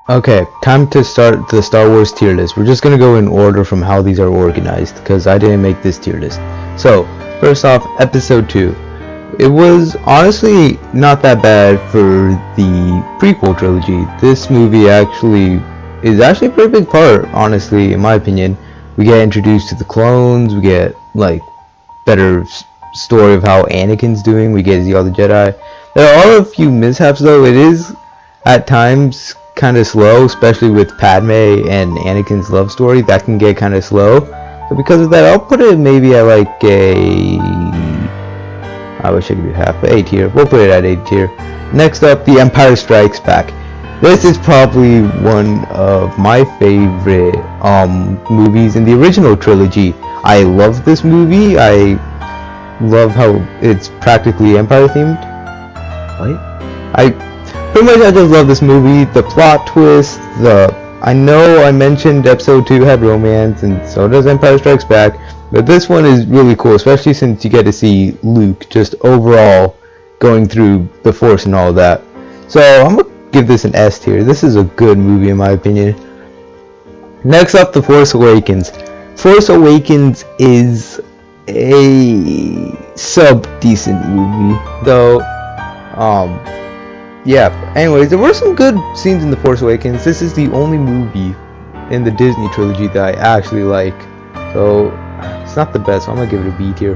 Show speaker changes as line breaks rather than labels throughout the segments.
Okay, time to start the Star Wars tier list. We're just gonna go in order from how these are organized, because I didn't make this tier list. So, first off, Episode 2. It was honestly not that bad for the prequel trilogy. This movie is actually a pretty big part, honestly, in my opinion. We get introduced to the clones, we get, like, better story of how Anakin's doing, we get to see all the Jedi. There are a few mishaps though. It is at times kind of slow, especially with Padme and Anakin's love story. That can get kind of slow. So because of that, I'll put it maybe at like a... I wish I could do half, but A tier. We'll put it at A tier. Next up, The Empire Strikes Back. This is probably one of my favorite movies in the original trilogy. I love this movie. I love how it's practically Empire themed. What? I just love this movie. The plot twist, I know I mentioned Episode 2 had romance, and so does Empire Strikes Back, but this one is really cool, especially since you get to see Luke just overall going through the Force and all that. So I'm gonna give this an S tier. This is a good movie in my opinion. Next up, The Force Awakens. Force Awakens is a sub-decent movie, though. Yeah, anyways, there were some good scenes in The Force Awakens. This is the only movie in the Disney trilogy that I actually like, so it's not the best, so I'm gonna give it a B tier.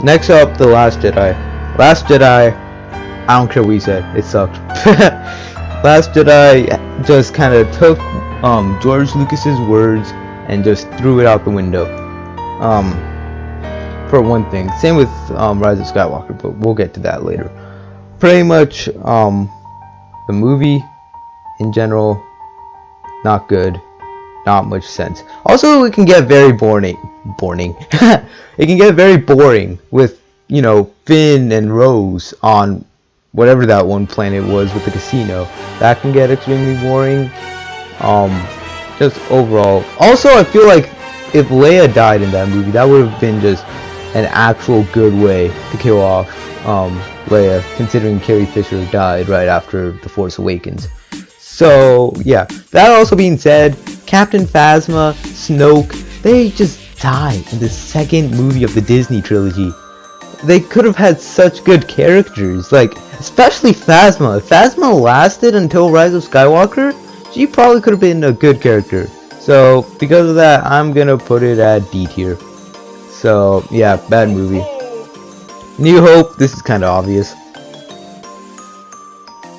Next up, The Last Jedi. Last Jedi, I don't care what you said, it sucked. Last Jedi just kind of took George Lucas's words and just threw it out the window. For one thing, same with Rise of Skywalker, but we'll get to that later. Pretty much the movie in general, not good, not much sense. Also, it can get very boring. It can get very boring with, you know, Finn and Rose on whatever that one planet was with the casino. That can get extremely boring. Just overall. Also, I feel like if Leia died in that movie, that would have been just an actual good way to kill off Leia, considering Carrie Fisher died right after The Force Awakens. So yeah, that also being said, Captain Phasma, Snoke, they just died in the second movie of the Disney trilogy. They could have had such good characters, like especially Phasma. If Phasma lasted until Rise of Skywalker, she probably could have been a good character. So because of that, I'm gonna put it at D tier. So yeah, bad movie. New Hope, this is kind of obvious.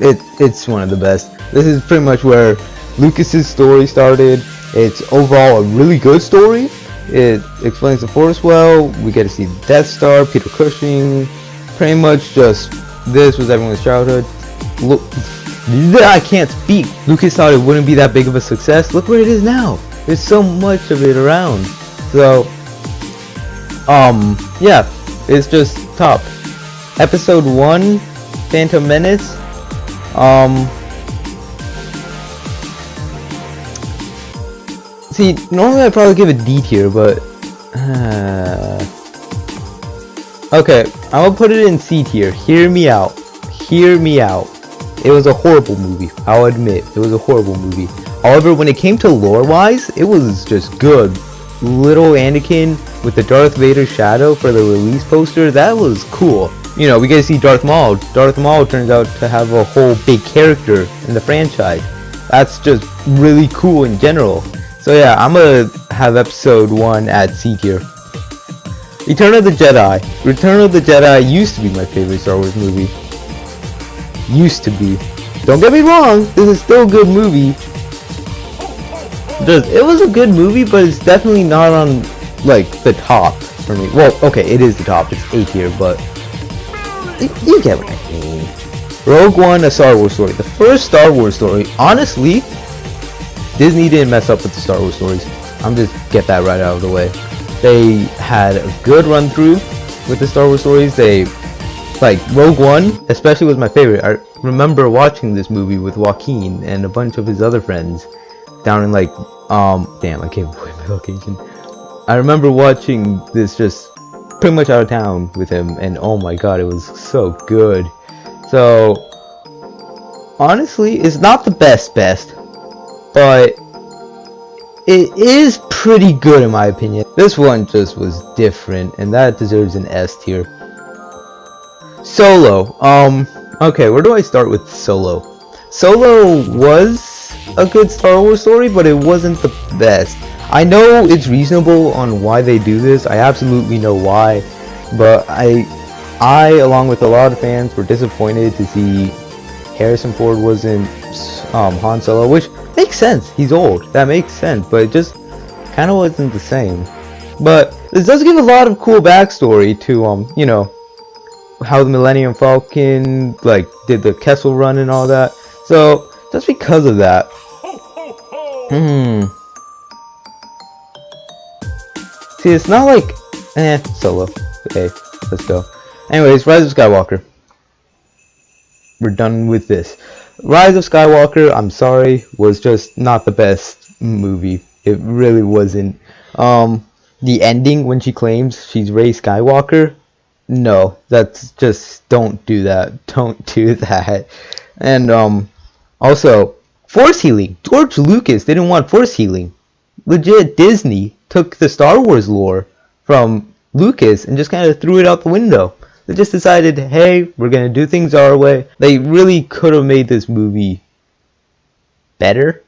It's one of the best. This is pretty much where Lucas's story started. It's overall a really good story. It explains the Force well. We get to see the Death Star, Peter Cushing. Pretty much just this was everyone's childhood. Look, I can't speak. Lucas thought it wouldn't be that big of a success. Look where it is now. There's so much of it around. So yeah, it's just top. Episode 1, Phantom Menace. See, normally I'd probably give it D tier, but okay, I'm gonna put it in C tier. Hear me out. Hear me out. It was a horrible movie. I'll admit, it was a horrible movie. However, when it came to lore-wise, it was just good. Little Anakin with the Darth Vader shadow for the release poster, that was cool. You know, we get to see Darth Maul. Darth Maul turns out to have a whole big character in the franchise. That's just really cool in general. So yeah, I'm gonna have episode 1 at C tier. Return of the Jedi. Return of the Jedi used to be my favorite Star Wars movie. Used to be. Don't get me wrong, this is still a good movie. It was a good movie, but it's definitely not on, like, the top for me. Well, okay, it is the top, it's A tier, but you get what I mean. Rogue One, a Star Wars story. The first Star Wars story, honestly, Disney didn't mess up with the Star Wars stories. I'm just get that right out of the way. They had a good run through with the Star Wars stories. Like, Rogue One, especially, was my favorite. I remember watching this movie with Joaquin and a bunch of his other friends down in, like, damn, I gave away my location. I remember watching this just pretty much out of town with him, and oh my god, it was so good. So honestly, it's not the best, but it is pretty good in my opinion. This one just was different, and that deserves an S tier. Solo. Okay, where do I start with Solo? Solo was a good Star Wars story, but it wasn't the best. I know it's reasonable on why they do this. I absolutely know why, but I, along with a lot of fans, were disappointed to see Harrison Ford wasn't Han Solo, which makes sense. He's old. That makes sense, but it just kind of wasn't the same. But this does give a lot of cool backstory to you know, how the Millennium Falcon like did the Kessel Run and all that. So just because of that, see, it's not like Solo. Okay, let's go. Anyways, Rise of Skywalker. We're done with this. Rise of Skywalker, I'm sorry, was just not the best movie. It really wasn't. The ending when she claims she's Rey Skywalker, no, that's just, don't do that. Don't do that. And also, Force healing. George Lucas didn't want Force healing. Legit, Disney took the Star Wars lore from Lucas and just kind of threw it out the window. They just decided, hey, we're gonna do things our way. They really could have made this movie better,